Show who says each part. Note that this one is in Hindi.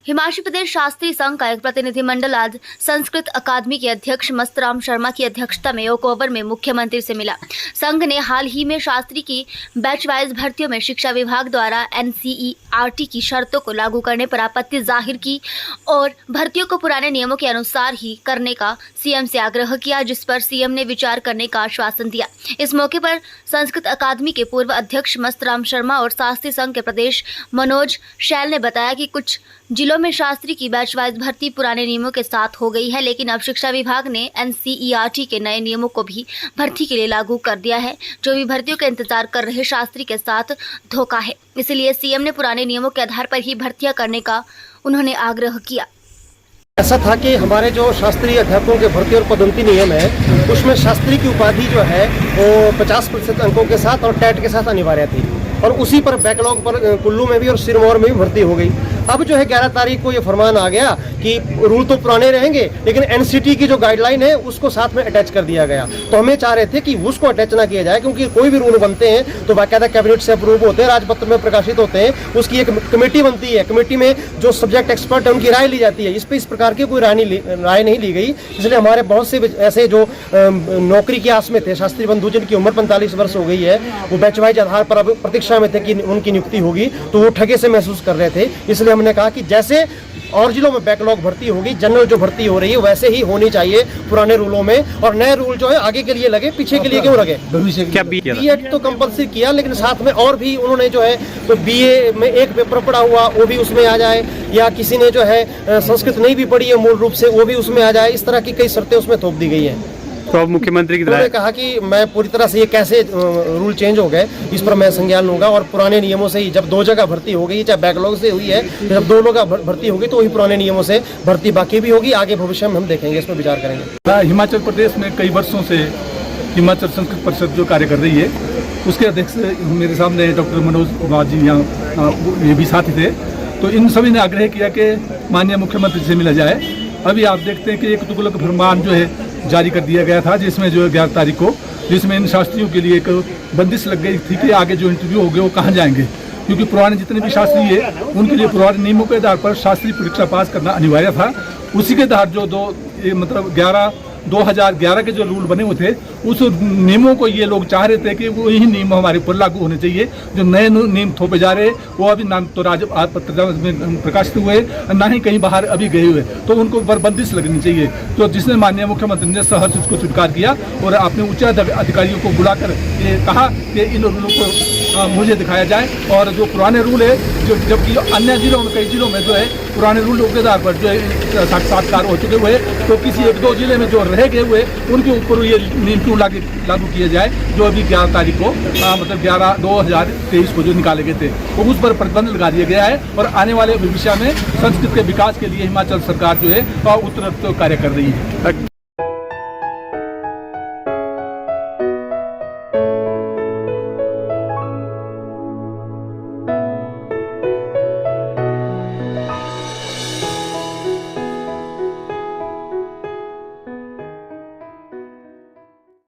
Speaker 1: हिमाचल प्रदेश शास्त्रीय संघ का एक प्रतिनिधिमंडल आज संस्कृत अकादमी के अध्यक्ष मस्तराम शर्मा की अध्यक्षता में ओक ओवर में मुख्यमंत्री से मिला। संघ ने हाल ही में शास्त्री की बैच वाइज भर्तियों में शिक्षा विभाग द्वारा एनसीईआरटी की शर्तों को लागू करने पर आपत्ति जाहिर की और भर्तियों को पुराने नियमों के अनुसार ही करने का सीएम से आग्रह किया, जिस पर सीएम ने विचार करने का आश्वासन दिया। इस मौके पर संस्कृत अकादमी के पूर्व अध्यक्ष मस्तराम शर्मा और शास्त्री संघ के प्रदेश मनोज शैल ने बताया कि कुछ जिलों में शास्त्री की बैच वाइज भर्ती पुराने नियमों के साथ हो गई है, लेकिन अब शिक्षा विभाग ने एनसीईआरटी के नए नियमों को भी भर्ती के लिए लागू कर दिया है, जो भी भर्तियों का इंतजार कर रहे शास्त्री के साथ धोखा है। इसलिए सीएम ने पुराने नियमों के आधार पर ही भर्तियां करने का उन्होंने आग्रह किया।
Speaker 2: ऐसा था कि हमारे जो शास्त्रीय अध्यापकों के भर्ती और पदोन्नति नियम है, उसमें शास्त्री की उपाधि जो है वो 50% अंकों के साथ और टेट के साथ अनिवार्य थी और उसी पर बैकलॉग पर कुल्लू में भी और सिरमौर में भी भर्ती हो गई। अब जो है 11 तारीख को ये फरमान आ गया कि रूल तो पुराने रहेंगे, लेकिन एनसीटी की जो गाइडलाइन है उसको साथ में अटैच कर दिया गया। तो हमें चाह रहे थे कि उसको अटैच ना किया जाए, क्योंकि कोई भी रूल बनते हैं तो बाकायदा कैबिनेट से अप्रूव होते हैं, राजपत्र में प्रकाशित होते हैं, उसकी एक कमेटी बनती है, कमेटी में जो सब्जेक्ट एक्सपर्ट है उनकी राय ली जाती है। इस पर इस प्रकार की कोई राय नहीं ली गई। इसलिए हमारे बहुत से ऐसे जो नौकरी की आस में थे शास्त्री बंधु, जिनकी उम्र 45 वर्ष हो गई है, वो बैच वाइज आधार पर अब प्रतीक्षा में थे कि उनकी नियुक्ति होगी, तो वो ठगे से महसूस कर रहे थे। इसलिए हमने कहा कि जैसे और जिलों में बैकलॉग भर्ती होगी, जनरल जो भर्ती हो रही है वैसे ही होनी चाहिए पुराने रूलों में, और नए रूल जो है आगे के लिए लगे, पीछे के लिए क्यों लगे।
Speaker 3: क्या
Speaker 2: बीएड तो कंपलसरी किया, लेकिन साथ में और भी उन्होंने जो है तो बीए में एक पेपर पढ़ा हुआ वो भी उसमें आ जाए, या किसी ने जो है संस्कृत नहीं भी पढ़ी है मूल रूप से वो भी उसमें आ जाए। इस तरह की कई शर्तें उसमें थोप दी गई है।
Speaker 3: तो अब मुख्यमंत्री की
Speaker 2: उन्होंने कहा कि मैं पूरी तरह से ये कैसे रूल चेंज हो गए इस पर मैं संज्ञान लूंगा, और पुराने नियमों से ही जब 2 जगह भर्ती हो गई, चाहे बैकलॉग से हुई है, जब 2 जगह भर्ती होगी तो वही पुराने नियमों से भर्ती बाकी भी होगी। आगे भविष्य में हम देखेंगे, इसमें विचार करेंगे।
Speaker 4: हिमाचल प्रदेश में कई वर्षों से हिमाचल संस्कृत परिषद जो कार्य कर रही है, उसके अध्यक्ष मेरे सामने डॉक्टर मनोज जी यहाँ ये भी साथी थे। तो इन सभी ने आग्रह किया कि माननीय मुख्यमंत्री से मिला जाए। अभी आप देखते हैं कि एक तुगलक फरमान जो है जारी कर दिया गया था, जिसमें जो 11 तारीख को, जिसमें इन शास्त्रियों के लिए एक बंदिश लग गई थी कि आगे जो इंटरव्यू हो गए वो कहाँ जाएंगे, क्योंकि पुराने जितने भी शास्त्री है उनके लिए पुराने नियमों के आधार पर शास्त्री परीक्षा पास करना अनिवार्य था। उसी के आधार जो 2011 के जो रूल बने हुए थे, उस नियमों को ये लोग चाह रहे थे कि वो यही नियम हमारे ऊपर लागू होने चाहिए। जो नए नियम थोपे जा रहे वो अभी नाम तो राजपत्र में प्रकाशित हुए, ना ही कहीं बाहर अभी गए हुए, तो उनको पर बंदिश लगनी चाहिए। तो जिसने माननीय मुख्यमंत्री ने सहर्ष उसको स्वीकार किया और अपने उच्च अधिकारियों को बुलाकर ये कहा कि इन रूलों को मुझे दिखाया जाए, और जो पुराने रूल है, जो जबकि अन्य जिलों में, कई जिलों में जो है पुराने रूलों के आधार पर जो है साक्षात्कार हो चुके हुए, तो किसी 1-2 जिले में जो रह गए हुए उनके ऊपर ये नियम क्यों लागू किए जाए, जो अभी 11 तारीख को मतलब 11/2023 को जो निकाले गए थे, तो उस पर प्रतिबंध लगा दिया गया है। और आने वाले भविष्य में संस्कृत के विकास के लिए हिमाचल सरकार जो है उत्तरोत्तर कार्य कर रही है।